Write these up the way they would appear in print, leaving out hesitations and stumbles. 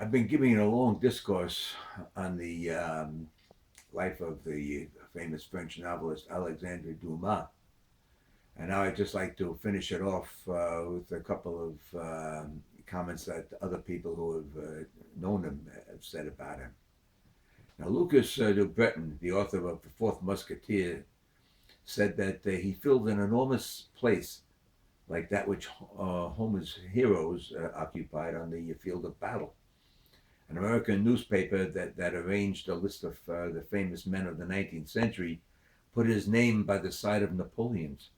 I've been giving a long discourse on the life of the famous French novelist Alexandre Dumas, and now I'd just like to finish it off with a couple of comments that other people who have known him have said about him. Now, Lucas de Breton, the author of The Fourth Musketeer, said that he filled an enormous place like that which Homer's heroes occupied on the field of battle. An American newspaper that arranged a list of the famous men of the 19th century put his name by the side of Napoleon's.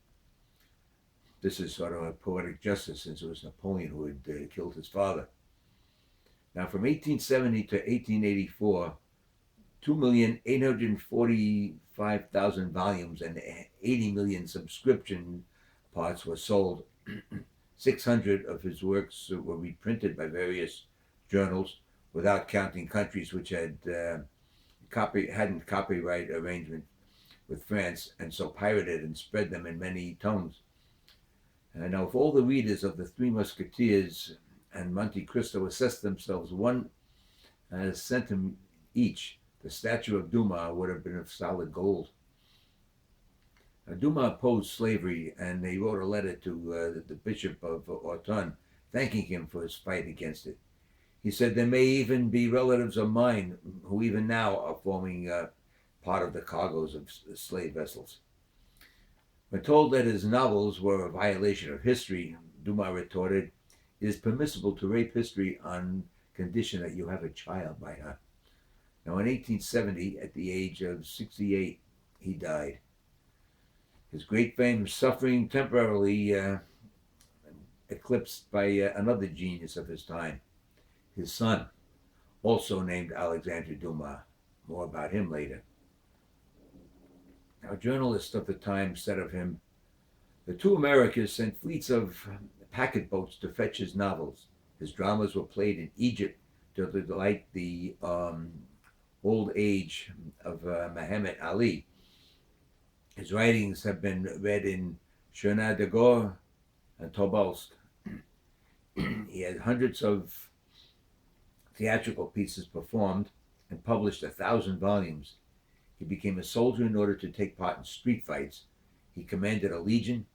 This is sort of a poetic justice, since it was Napoleon who had killed his father. Now, from 1870 to 1884, 2,845,000 volumes and 80 million subscription parts were sold. 600 of his works were reprinted by various journals, without counting countries which hadn't copyright arrangement with France, and so pirated and spread them in many tongues. Now, if all the readers of the Three Musketeers and Monte Cristo assessed themselves 1 centime each, the statue of Dumas would have been of solid gold. Now, Dumas opposed slavery, and he wrote a letter to the Bishop of Autun, thanking him for his fight against it. He said, "There may even be relatives of mine who even now are forming part of the cargoes of slave vessels." When told that his novels were a violation of history, Dumas retorted, "It is permissible to rape history on condition that you have a child by her." Now, in 1870, at the age of 68, he died. His great fame suffering temporarily eclipsed by another genius of his time, his son, also named Alexandre Dumas. More about him later. Now, journalists of the time said of him, "The two Americas sent fleets of packet boats to fetch his novels. His dramas were played in Egypt to delight the old age of Muhammad Ali. His writings have been read in Cherna de Gore and Tobolsk. He had hundreds of theatrical pieces performed and published 1,000 volumes. He became a soldier in order to take part in street fights. He commanded a legion,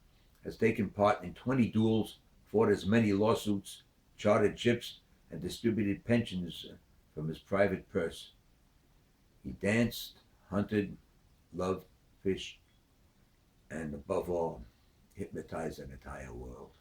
has taken part in 20 duels, fought as many lawsuits, chartered ships, and distributed pensions from his private purse. He danced, hunted, loved, fished, and above all, hypnotized an entire world."